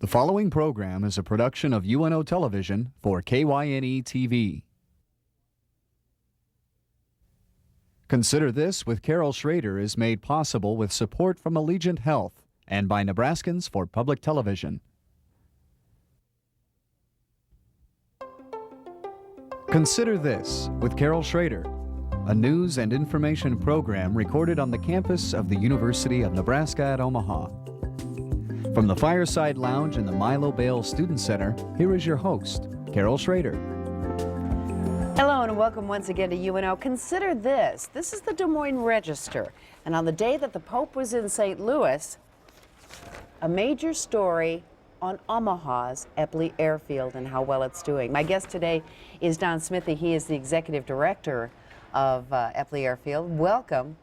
The following program is a production of UNO Television for KYNE TV. Consider This with Carol Schrader is made possible with support from Allegiant Health and by Nebraskans for Public Television. Consider This with Carol Schrader, a news and information program recorded on the campus of the University of Nebraska at Omaha. From the Fireside Lounge in the Milo Bale Student Center, here is your host, Carol Schrader. Hello and welcome once again to UNO. Consider this. This is the Des Moines Register. And on the day that the Pope was in St. Louis, a major story on Omaha's Eppley Airfield and how well it's doing. My guest today is Don Smithy. He is the executive director of Eppley Airfield. Welcome.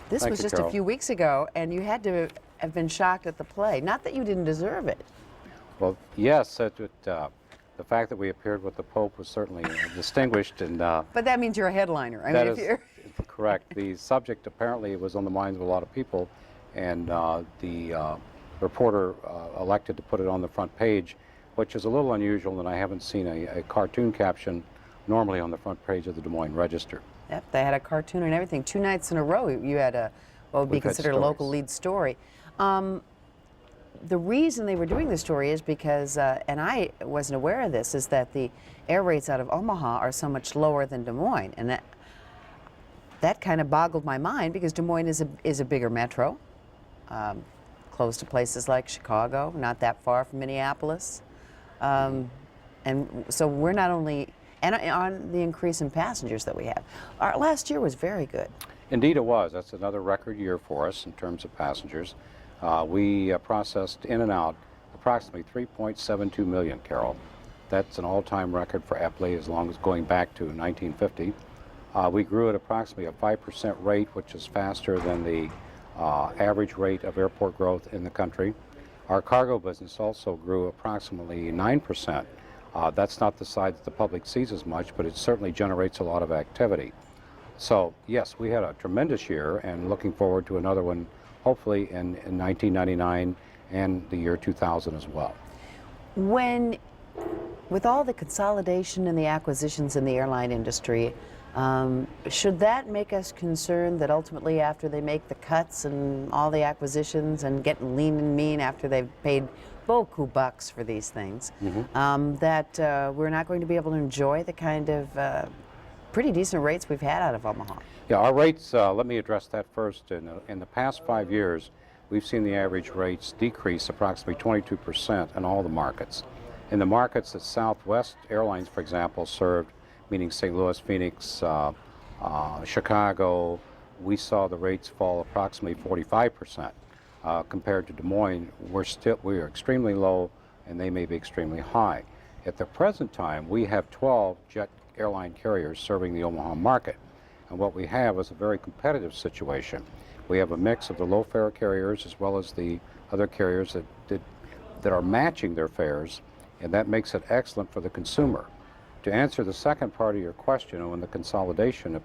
This Thank was you, just Carol. a few weeks ago, and you had to have been shocked at the play. Not that you didn't deserve it. Well, yes, the fact that we appeared with the Pope was certainly distinguished, and But that means you're a headliner. I that mean, if is you're correct. The subject apparently was on the minds of a lot of people, and the reporter elected to put it on the front page, which is a little unusual, and I haven't seen a cartoon caption normally on the front page of the Des Moines Register. Yep, they had a cartoon and everything. 2 nights in a row, you had what would be We've had considered a local stories. lead story. The reason they were doing the story is because, and I wasn't aware of this, is that the air rates out of Omaha are so much lower than Des Moines, and that kind of boggled my mind because Des Moines is a bigger metro, close to places like Chicago, not that far from Minneapolis, and so we're not only and on the increase in passengers that we have. Our last year was very good. Indeed it was. That's another record year for us in terms of passengers. We processed in and out approximately 3.72 million, Carol. That's an all-time record for Eppley as long as going back to 1950. We grew at approximately a 5% rate, which is faster than the average rate of airport growth in the country. Our cargo business also grew approximately 9%. That's not the side that the public sees as much, but it certainly generates a lot of activity. So, yes, we had a tremendous year and looking forward to another one, hopefully in 1999 and the year 2000 as well. When, with all the consolidation and the acquisitions in the airline industry, should that make us concerned that ultimately after they make the cuts and all the acquisitions and getting lean and mean after they've paid beaucoup bucks for these things, that we're not going to be able to enjoy the kind of pretty decent rates we've had out of Omaha? Yeah, our rates, let me address that first. In the past 5 years, we've seen the average rates decrease approximately 22% in all the markets. In the markets that Southwest Airlines, for example, served, meaning St. Louis, Phoenix, Chicago, we saw the rates fall approximately 45%. Compared to Des Moines, we're extremely low, and they may be extremely high. At the present time, we have 12 jet airline carriers serving the Omaha market. And what we have is a very competitive situation. We have a mix of the low-fare carriers as well as the other carriers that are matching their fares, and that makes it excellent for the consumer. To answer the second part of your question on the consolidation,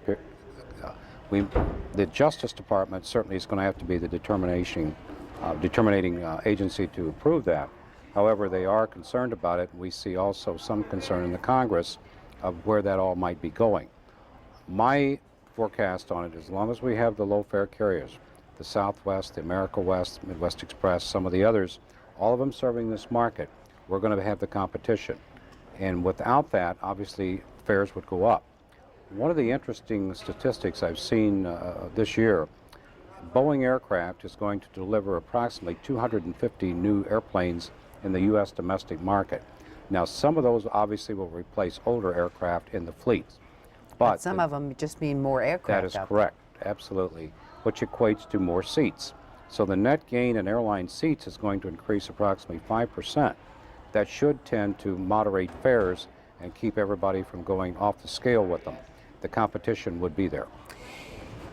the Justice Department certainly is going to have to be the determinating agency to approve that. However, they are concerned about it. We see also some concern in the Congress of where that all might be going. My forecast on it, as long as we have the low-fare carriers, the Southwest, the America West, Midwest Express, some of the others, all of them serving this market, we're going to have the competition. And without that, obviously, fares would go up. One of the interesting statistics I've seen this year, Boeing Aircraft is going to deliver approximately 250 new airplanes in the U.S. domestic market. Now, some of those obviously will replace older aircraft in the fleets. But some of them just mean more aircraft. That is out correct, absolutely, which equates to more seats. So the net gain in airline seats is going to increase approximately 5%. That should tend to moderate fares and keep everybody from going off the scale with them. The competition would be there.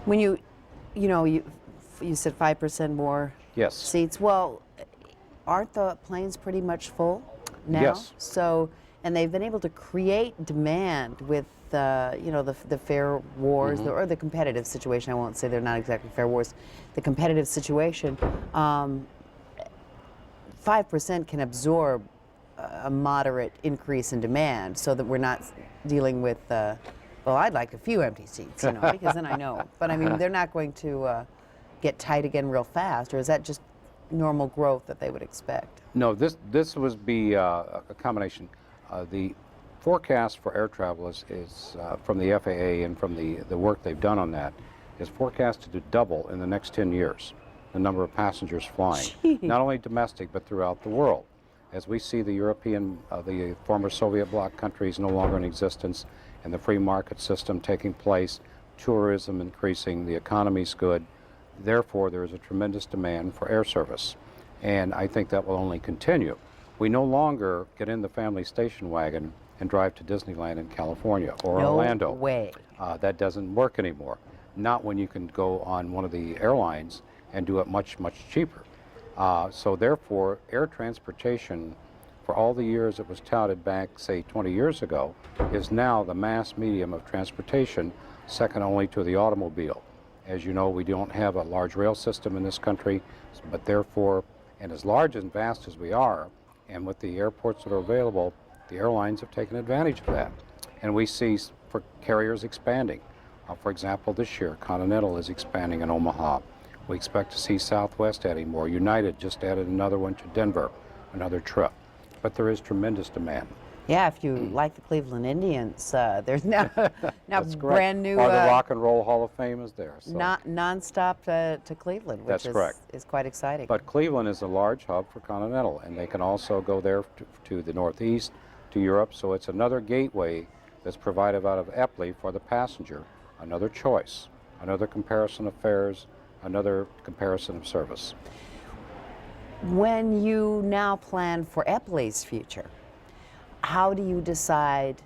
When you said 5% more Yes. seats. Well, aren't the planes pretty much full now? Yes. So, and they've been able to create demand with the fare wars, or the competitive situation. I won't say they're not exactly fare wars. The competitive situation 5% can absorb a moderate increase in demand, so that we're not dealing with, well, I'd like a few empty seats, you know, because then I know. But I mean, they're not going to get tight again real fast, or is that just normal growth that they would expect? No, this would be a combination. The forecast for air travel is from the FAA and from the work they've done on that, is forecasted to double in the next 10 years, the number of passengers flying, not only domestic but throughout the world. As we see the European, the former Soviet bloc countries no longer in existence, and the free market system taking place, tourism increasing, the economy's good, therefore there is a tremendous demand for air service. And I think that will only continue. We no longer get in the family station wagon and drive to Disneyland in California or Orlando. No way. That doesn't work anymore. Not when you can go on one of the airlines and do it much, much cheaper. So therefore, air transportation, for all the years it was touted back, say, 20 years ago, is now the mass medium of transportation, second only to the automobile. As you know, we don't have a large rail system in this country, but therefore, and as large and vast as we are, and with the airports that are available, the airlines have taken advantage of that. And we see for carriers expanding. For example, this year, Continental is expanding in Omaha. We expect to see Southwest adding more. United just added another one to Denver, another trip. But there is tremendous demand. Yeah, if you like the Cleveland Indians, there's now That's correct. brand new Or the Rock and Roll Hall of Fame is there. So. non-stop to Cleveland, which is quite exciting. But Cleveland is a large hub for Continental, and they can also go there to the Northeast, to Europe. So it's another gateway that's provided out of Epley for the passenger, another choice, another comparison of fares, another comparison of service. When you now plan for Epley's future, how do you decide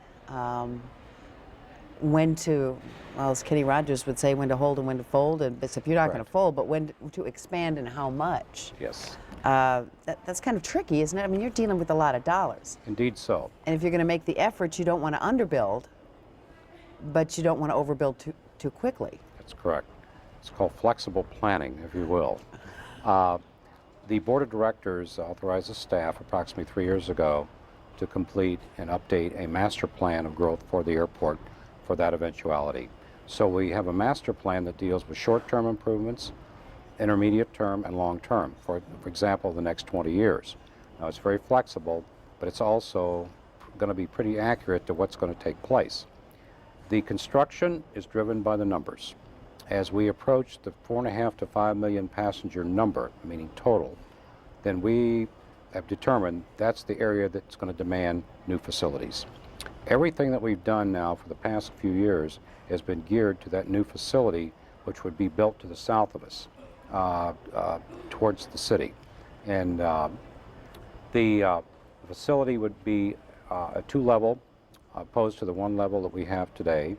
when to, well, as Kenny Rogers would say, when to hold and when to fold, and except you're not going to fold, but when to expand and how much? Yes. That's kind of tricky, isn't it? I mean, you're dealing with a lot of dollars. Indeed so. And if you're going to make the effort, you don't want to underbuild, but you don't want to overbuild too quickly. That's correct. It's called flexible planning, if you will. The board of directors authorized the staff approximately 3 years ago to complete and update a master plan of growth for the airport for that eventuality. So we have a master plan that deals with short-term improvements, intermediate term, and long-term, for example, the next 20 years. Now, it's very flexible, but it's also going to be pretty accurate to what's going to take place. The construction is driven by the numbers. As we approach the 4.5 to 5 million passenger number, meaning total, then we have determined that's the area that's going to demand new facilities. Everything that we've done now for the past few years has been geared to that new facility, which would be built to the south of us, towards the city. And the facility would be a 2-level opposed to the 1 level that we have today.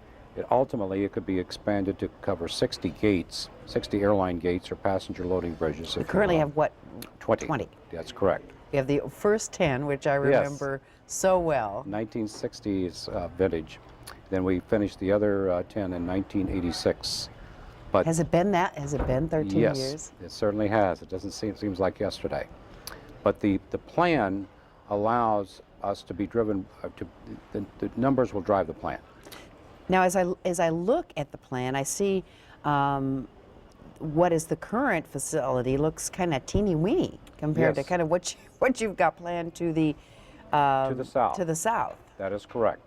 Ultimately, it could be expanded to cover 60 gates, 60 airline gates or passenger loading bridges. We currently have what? 20. 20. That's correct. We have the first 10, which I remember so well. 1960s vintage. Then we finished the other 10 in 1986. But has it been that? Has it been 13 yes, years? It certainly has. It doesn't seem, it seems like yesterday. But the plan allows us to be driven, the numbers will drive the plan. Now, as I look at the plan, I see what is the current facility looks kind of teeny-weeny compared to kind of what you've got planned to the south. To the south. That is correct.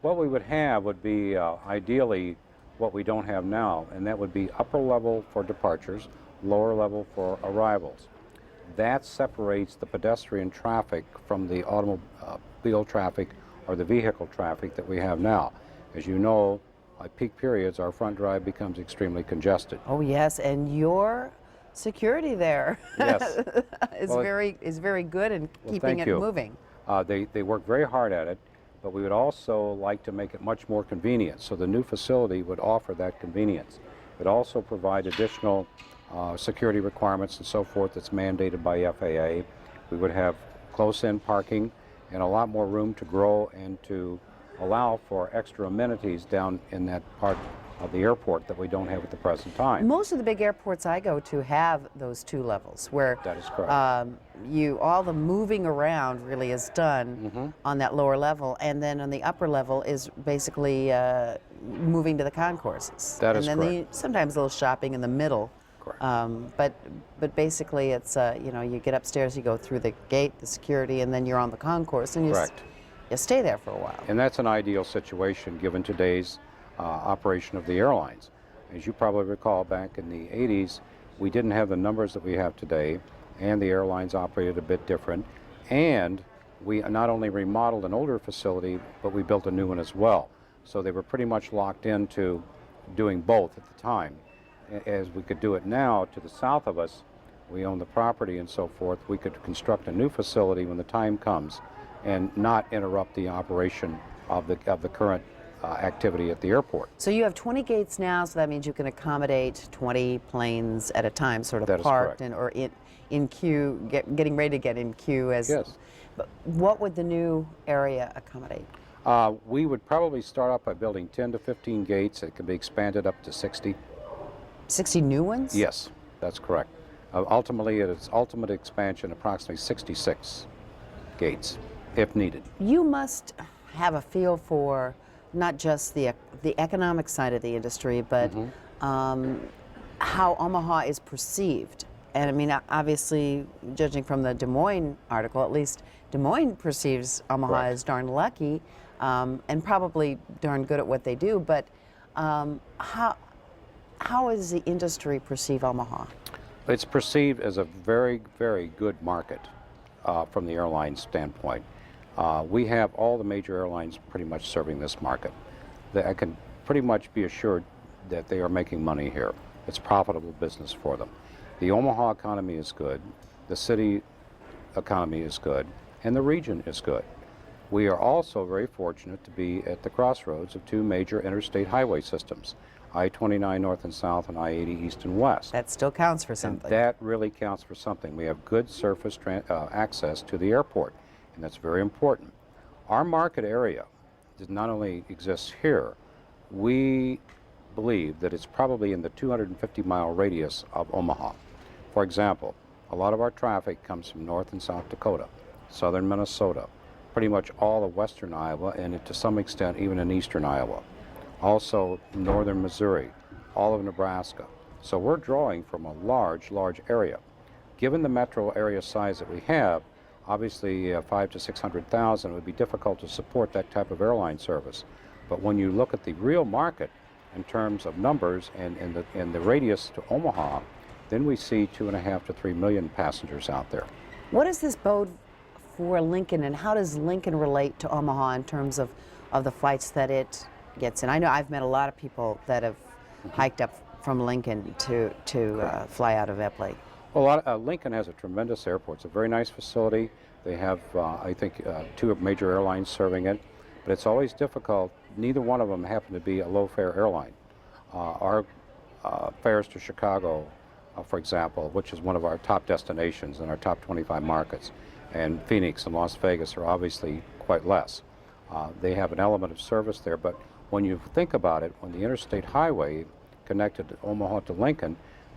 What we would have would be ideally what we don't have now, and that would be upper level for departures, lower level for arrivals. That separates the pedestrian traffic from the automobile traffic or the vehicle traffic that we have now. As you know, at peak periods, our front drive becomes extremely congested. Oh yes, and your security there yes. is very good in keeping it moving. They work very hard at it, but we would also like to make it much more convenient. So the new facility would offer that convenience. It would also provide additional security requirements and so forth that's mandated by FAA. We would have close-in parking and a lot more room to grow and to allow for extra amenities down in that part of the airport that we don't have at the present time. Most of the big airports I go to have those two levels where That is correct. all the moving around really is done on that lower level, and then on the upper level is basically moving to the concourses. That is and then correct. sometimes a little shopping in the middle. Correct. But basically it's you know, you get upstairs, you go through the gate, the security, and then you're on the concourse, and Correct. you stay there for a while. And that's an ideal situation given today's operation of the airlines. As you probably recall, back in the 80s, we didn't have the numbers that we have today, and the airlines operated a bit different. And we not only remodeled an older facility, but we built a new one as well. So they were pretty much locked into doing both at the time. As we could do it now to the south of us, we own the property and so forth, we could construct a new facility when the time comes and not interrupt the operation of the current activity at the airport. So you have 20 gates now, so that means you can accommodate 20 planes at a time, sort of That is parked correct. or in queue, getting ready to get in queue. Yes. But what would the new area accommodate? We would probably start off by building 10 to 15 gates. It can be expanded up to 60. 60 new ones? Yes, that's correct. Ultimately, at its ultimate expansion, approximately 66 gates, if needed. You must have a feel for not just the economic side of the industry, but how Omaha is perceived. And I mean, obviously, judging from the Des Moines article, at least Des Moines perceives Omaha Correct. as darn lucky and probably darn good at what they do. But how does the industry perceive Omaha? It's perceived as a very, very good market from the airline standpoint. We have all the major airlines pretty much serving this market. I can pretty much be assured that they are making money here. It's profitable business for them. The Omaha economy is good, the city economy is good, and the region is good. We are also very fortunate to be at the crossroads of two major interstate highway systems, I-29 north and south and I-80 east and west. That still counts for And something. that really counts for something. We have good surface access to the airport, and that's very important. Our market area does not only exists here, we believe that it's probably in the 250-mile radius of Omaha. For example, a lot of our traffic comes from North and South Dakota, southern Minnesota, pretty much all of western Iowa, and to some extent even in eastern Iowa. Also northern Missouri, all of Nebraska. So we're drawing from a large, large area. Given the metro area size that we have, obviously 500,000 to 600,000 would be difficult to support that type of airline service. But when you look at the real market in terms of numbers and the radius to Omaha, then we see 2.5 to 3 million passengers out there. What does this bode for Lincoln, and how does Lincoln relate to Omaha in terms of the flights that it gets in? I know I've met a lot of people that have hiked up from Lincoln to fly out of Epley. Well, Lincoln has a tremendous airport. It's a very nice facility. They have, I think, two major airlines serving it, but it's always difficult. Neither one of them happen to be a low-fare airline. Our fares to Chicago, for example, which is one of our top destinations in our top 25 markets, and Phoenix and Las Vegas are obviously quite less. They have an element of service there, but when you think about it, when the interstate highway connected Omaha to Lincoln,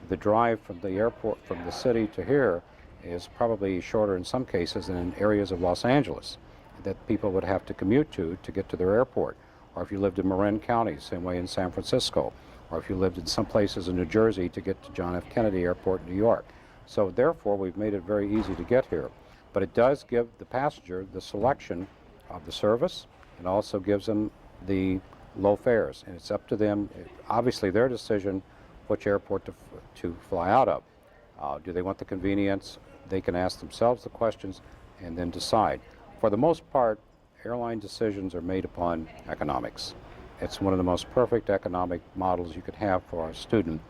the drive from the airport, from the city to here, is probably shorter in some cases than in areas of Los Angeles that people would have to commute to get to their airport. Or if you lived in Marin County, same way in San Francisco. Or if you lived in some places in New Jersey to get to John F. Kennedy Airport in New York. So therefore, we've made it very easy to get here. But it does give the passenger the selection of the service, and also gives them the low fares. And it's up to them, obviously their decision, which airport to fly out of. Do they want the convenience? They can ask themselves the questions and then decide. For the most part, airline decisions are made upon economics. It's one of the most perfect economic models you could have for a student,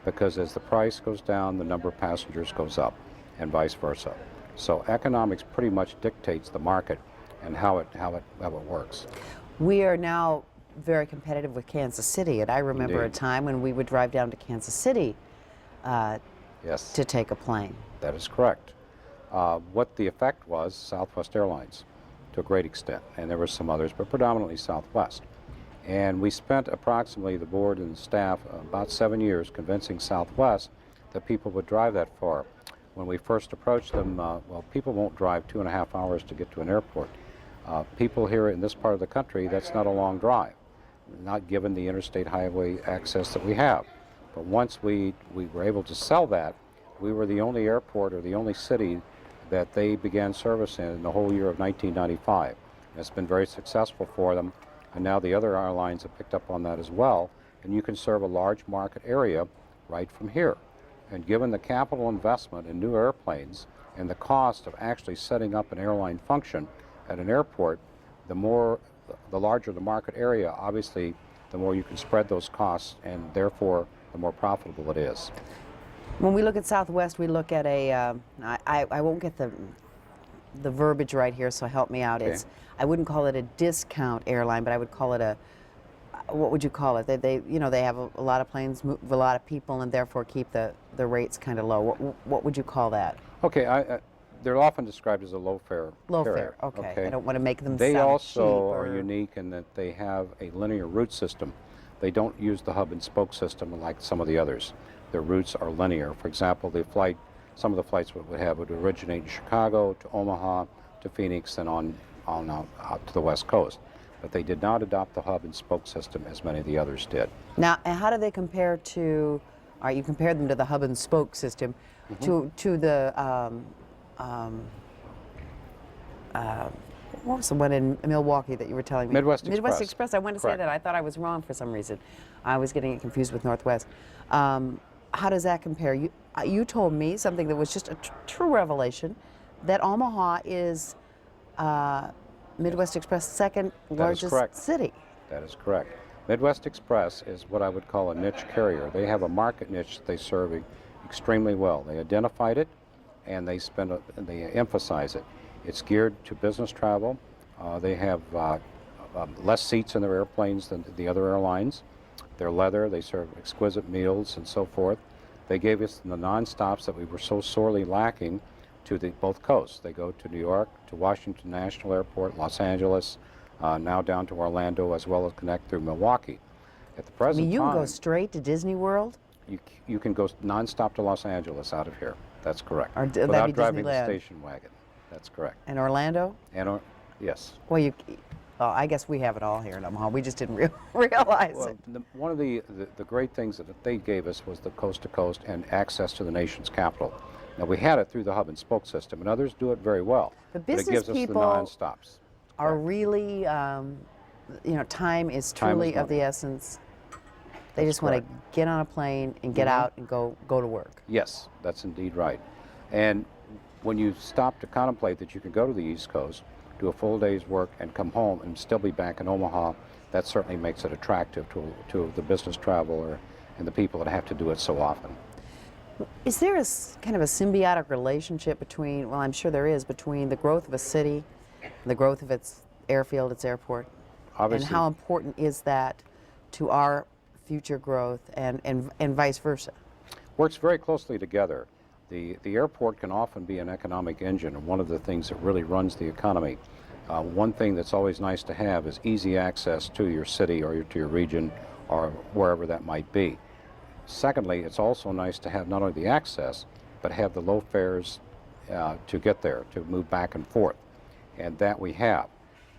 because as the price goes down, the number of passengers goes up, and vice versa. So economics pretty much dictates the market and how it works. We are now very competitive with Kansas City, and I remember Indeed. a time when we would drive down to Kansas City Yes, to take a plane. that is correct. What the effect was, Southwest Airlines, to a great extent, and there were some others, but predominantly Southwest. And we spent approximately, the board and staff, about 7 years convincing Southwest that people would drive that far. When we first approached them, well, people won't drive 2.5 hours to get to an airport. People here in this part of the country, that's not a long drive, not given the interstate highway access that we have. But once we were able to sell that, we were the only airport or the only city that they began service in the whole year of 1995. It's been very successful for them, and now the other airlines have picked up on that as well, and you can serve a large market area right from here. And given the capital investment in new airplanes and the cost of actually setting up an airline function at an airport, the larger the market area, obviously, the more you can spread those costs, and therefore the more profitable it is. When we look at Southwest, we look at a, I won't get the verbiage right here, so help me out. Okay. I wouldn't call it a discount airline, but I would call it a, what would you call it? They have a lot of planes, move a lot of people, and therefore keep the rates kind of low. What would you call that? Okay, they're often described as a low-fare carrier. Okay. I don't want to make them They sound also cheap are unique in that they have a linear route system. They don't use the hub and spoke system like some of the others. Their routes are linear. For example, some of the flights would originate in Chicago to Omaha to Phoenix and on out to the West Coast. But they did not adopt the hub and spoke system as many of the others did. Now, how do they compare to? All right, you compared them to the hub and spoke system, to the what was the one in Milwaukee that you were telling me? Midwest Express. Midwest Express. I wanted to say Correct. that. I thought I was wrong for some reason. I was getting it confused with Northwest. How does that compare? You told me something that was just a true revelation, that Omaha is Midwest Express' second largest city. That is correct. Midwest Express is what I would call a niche carrier. They have a market niche that they serve extremely well. They identified it, and they emphasize it. It's geared to business travel. They have less seats in their airplanes than the other airlines. They're leather. They serve exquisite meals and so forth. They gave us the non-stops that we were so sorely lacking to both coasts. They go to New York, to Washington National Airport, Los Angeles, now down to Orlando, as well as connect through Milwaukee. At the present time, you can go straight to Disney World? You can go non-stop to Los Angeles out of here. That's correct. Or that'd without be driving the Disneyland. station wagon. That's correct. And Orlando? Yes. Well, I guess we have it all here in Omaha. We just didn't realize Well, it. one of the great things that they gave us was the coast-to-coast and access to the nation's capital. Now, we had it through the hub and spoke system, and others do it very well. The but it business gives us the people non-stops. are really, time is Time truly is of the money. essence. They That's just want to correct. get on a plane and get out and go to work. Yes, that's indeed right. And when you stop to contemplate that you can go to the East Coast, do a full day's work, and come home and still be back in Omaha, that certainly makes it attractive to the business traveler and the people that have to do it so often. Is there kind of a symbiotic relationship between, well, I'm sure there is, between the growth of a city, the growth of its airfield, its airport, Obviously, and how important is that to our future growth and vice versa? works very closely together. The airport can often be an economic engine, and one of the things that really runs the economy. One thing that's always nice to have is easy access to your city or to your region or wherever that might be. Secondly, it's also nice to have not only the access, but have the low fares to get there, to move back and forth. And that we have.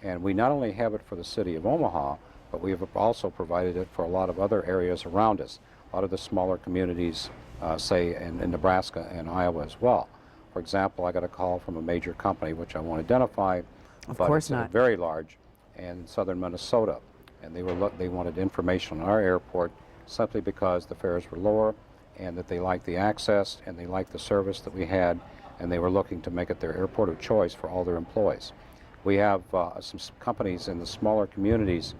And we not only have it for the city of Omaha, but we have also provided it for a lot of other areas around us, a lot of the smaller communities, say in Nebraska and Iowa as well. For example, I got a call from a major company, which I won't identify, Of but course it's not. very large, in southern Minnesota. And they wanted information on our airport simply because the fares were lower and that they liked the access and they liked the service that we had, and they were looking to make it their airport of choice for all their employees. We have some companies in the smaller communities,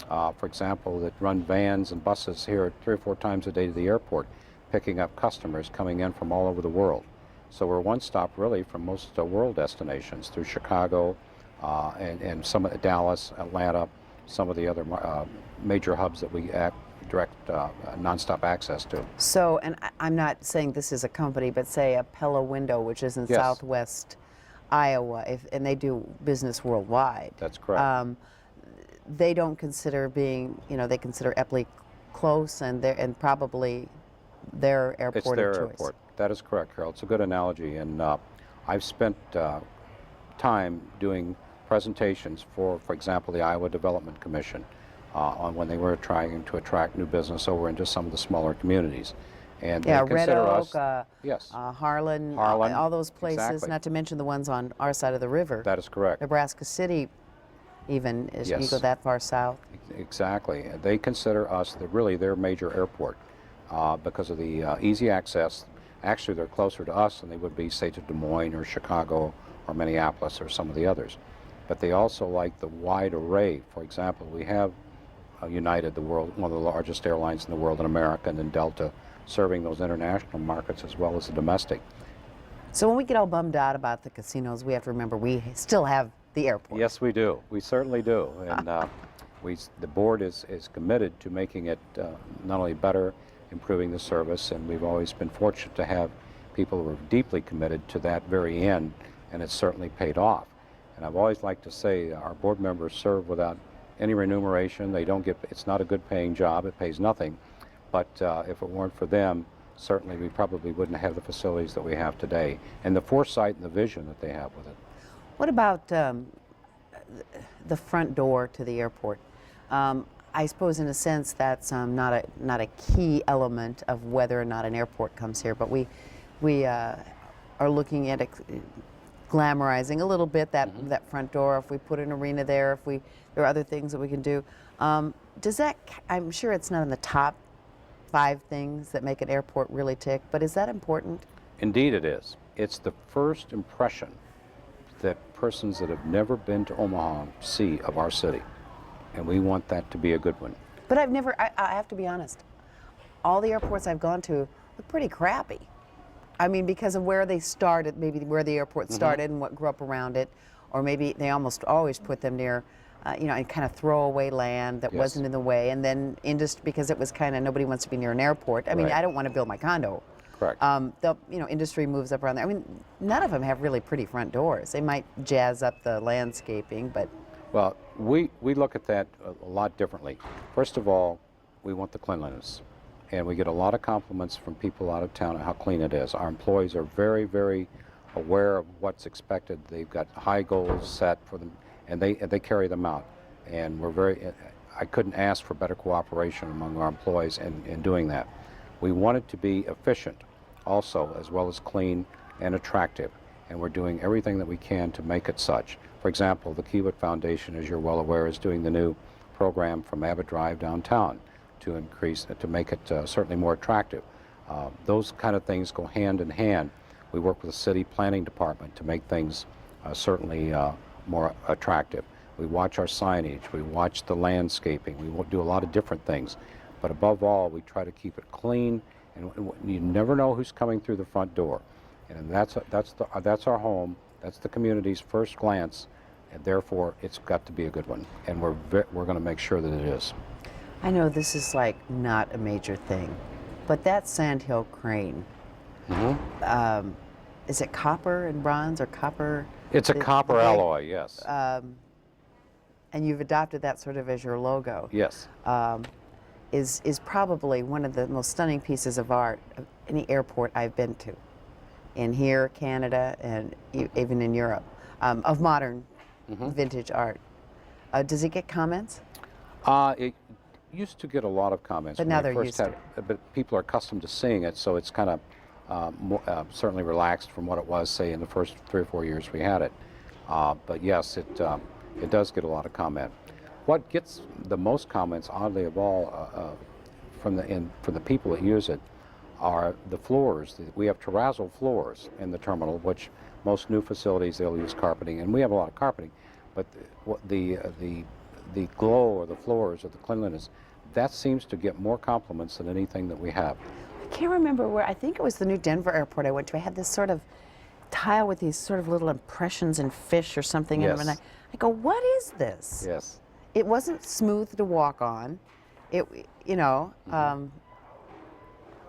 for example, that run vans and buses here 3 or 4 times a day to the airport, picking up customers coming in from all over the world. So we're one stop really from most world destinations through Chicago and some of Dallas, Atlanta, some of the other major hubs that we direct nonstop access to. So, and I'm not saying this is a company, but say a Pella Window, which is in Yes. Southwest Iowa, and they do business worldwide. That's correct. they don't consider being, they consider Epley close and probably their airport It's their of choice. airport. That is correct, Carol. It's a good analogy, and I've spent time doing presentations for example, the Iowa Development Commission on when they were trying to attract new business over into some of the smaller communities. And Yeah, they Red consider Oak, us, yes, Harlan, Harlan, all those places, exactly. not to mention the ones on our side of the river. that is correct. Nebraska City, even, is you Yes. go that far south. Exactly. They consider us really their major airport because of the easy access. Actually, they're closer to us than they would be, say, to Des Moines or Chicago or Minneapolis or some of the others. But they also like the wide array. For example, we have United, one of the largest airlines in the world in America, and then Delta, serving those international markets as well as the domestic. So when we get all bummed out about the casinos, we have to remember we still have the airport. Yes, we do. We certainly do. And the board is committed to making it not only better, improving the service, and we've always been fortunate to have people who are deeply committed to that very end, and it's certainly paid off. And I've always liked to say our board members serve without any remuneration. They don't get, it's not a good paying job, it pays nothing. But if it weren't for them, certainly we probably wouldn't have the facilities that we have today, and the foresight and the vision that they have with it. What about the front door to the airport? I suppose, in a sense, that's not a key element of whether or not an airport comes here, but we are looking at glamorizing a little bit that front door. If we put an arena there, there are other things that we can do. Does that? I'm sure it's not in the top 5 things that make an airport really tick, but is that important? Indeed, it is. It's the first impression that persons that have never been to Omaha see of our city, and we want that to be a good one. But I have to be honest, all the airports I've gone to look pretty crappy. I mean, because of where they started, maybe where the airport started and what grew up around it, or maybe they almost always put them near, kind of throwaway land that Yes. wasn't in the way, and then because it was kind of, nobody wants to be near an airport. I mean, Right. I don't want to build my condo. Correct. Industry moves up around there. I mean, none of them have really pretty front doors. They might jazz up the landscaping, but Well, we look at that a lot differently. First of all, we want the cleanliness. And we get a lot of compliments from people out of town on how clean it is. Our employees are very, very aware of what's expected. They've got high goals set for them, and they carry them out. And I couldn't ask for better cooperation among our employees in doing that. We want it to be efficient also, as well as clean and attractive. And we're doing everything that we can to make it such. For example, the Kiewit Foundation, as you're well aware, is doing the new program from Abbott Drive downtown to make it certainly more attractive. Those kind of things go hand in hand. We work with the city planning department to make things certainly more attractive. We watch our signage, we watch the landscaping, we do a lot of different things. But above all, we try to keep it clean, and you never know who's coming through the front door. And that's our home, that's the community's first glance, and therefore it's got to be a good one. And we're going to make sure that it is. I know this is like not a major thing, but that Sandhill crane, is it copper and bronze or copper? It's a copper alloy, yes. And you've adopted that sort of as your logo. Yes. Is probably one of the most stunning pieces of art of any airport I've been to, in here, Canada, and even in Europe, of modern vintage art. Does it get comments? It used to get a lot of comments. But when now we they're first used to had it. But people are accustomed to seeing it, so it's kind of certainly relaxed from what it was, say, in the first 3 or 4 years we had it. But yes, it does get a lot of comment. What gets the most comments, oddly of all, from the people that use it, are the floors. We have terrazzo floors in the terminal, which most new facilities they'll use carpeting, and we have a lot of carpeting. But the glow or the floors or the cleanliness, that seems to get more compliments than anything that we have. I can't remember where. I think it was the new Denver airport I went to. I had this sort of tile with these sort of little impressions and fish or something in them, and Yes. I go, what is this? Yes. It wasn't smooth to walk on.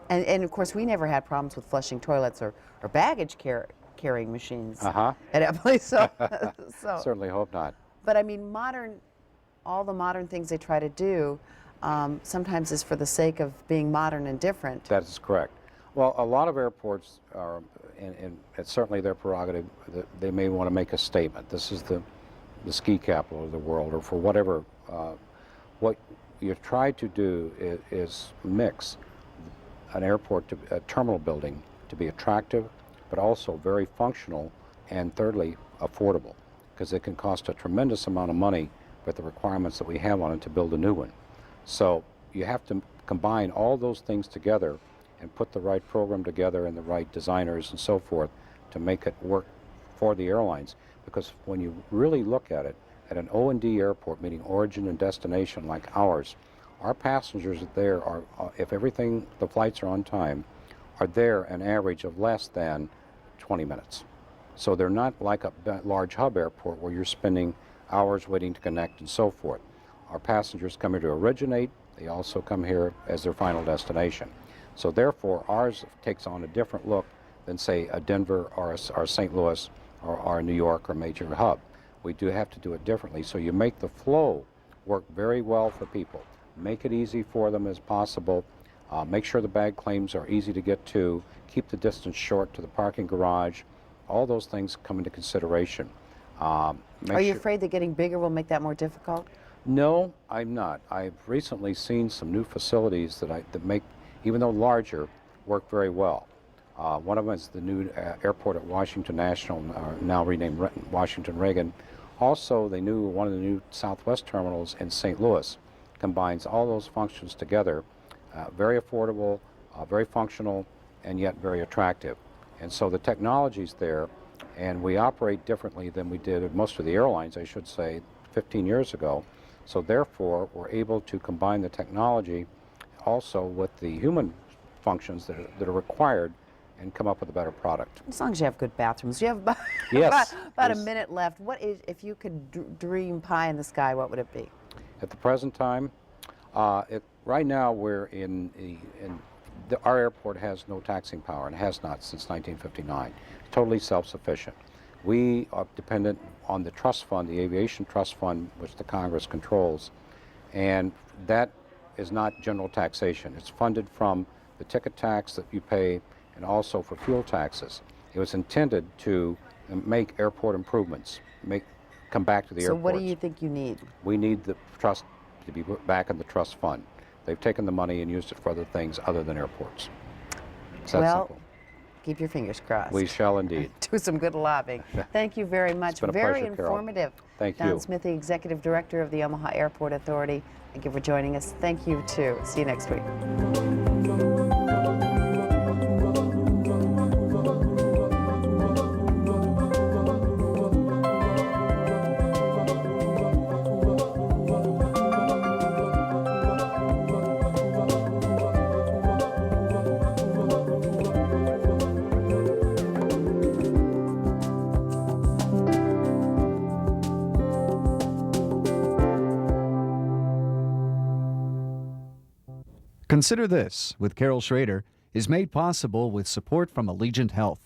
And of course, we never had problems with flushing toilets or baggage carrying machines Uh-huh. at Epley. So, Certainly hope not. but I mean, modern all the modern things they try to do sometimes is for the sake of being modern and different. That is correct. Well, a lot of airports are, and it's certainly their prerogative, that they may want to make a statement. This is the ski capital of the world, or for whatever. What you try to do is mix an airport, a terminal building, to be attractive, but also very functional, and thirdly, affordable, because it can cost a tremendous amount of money with the requirements that we have on it to build a new one. So you have to combine all those things together and put the right program together and the right designers and so forth to make it work for the airlines. Because when you really look at it, at an O&D airport, meaning origin and destination like ours, our passengers there are, if everything, the flights are on time, are there an average of less than 20 minutes. So they're not like a large hub airport where you're spending hours waiting to connect and so forth. Our passengers come here to originate. They also come here as their final destination. So therefore, ours takes on a different look than, say, a Denver or a St. Louis or a New York or major hub. We do have to do it differently. So you make the flow work very well for people. Make it easy for them as possible. Make sure the bag claims are easy to get to. Keep the distance short to the parking garage. All those things come into consideration. Are you afraid that getting bigger will make that more difficult? No, I'm not. I've recently seen some new facilities that make, even though larger, work very well. One of them is the new airport at Washington National, now renamed Washington Reagan. Also, one of the new Southwest terminals in St. Louis combines all those functions together. Very affordable, very functional, and yet very attractive. And so the technology's there, and we operate differently than we did at most of the airlines, I should say, 15 years ago. So therefore, we're able to combine the technology also with the human functions that are required and come up with a better product. As long as you have good bathrooms. You have about, Yes, about a minute left. What is, if you could dream pie in the sky, what would it be? At the present time, right now we're our airport has no taxing power and has not since 1959. Totally self-sufficient. We are dependent on the trust fund, the aviation trust fund, which the Congress controls, and that is not general taxation. It's funded from the ticket tax that you pay and also for fuel taxes. It was intended to make airport improvements, come back to the airports. So what do you think you need? We need the trust to be put back in the trust fund. They've taken the money and used it for other things other than airports. It's that simple. Keep your fingers crossed. We shall indeed. Do some good lobbying. Thank you very much. It's been a very pleasure, Carol. informative. Thank Don you. Smith, the Executive Director of the Omaha Airport Authority. Thank you for joining us. Thank you, too. See you next week. Consider This with Carol Schrader is made possible with support from Allegiant Health.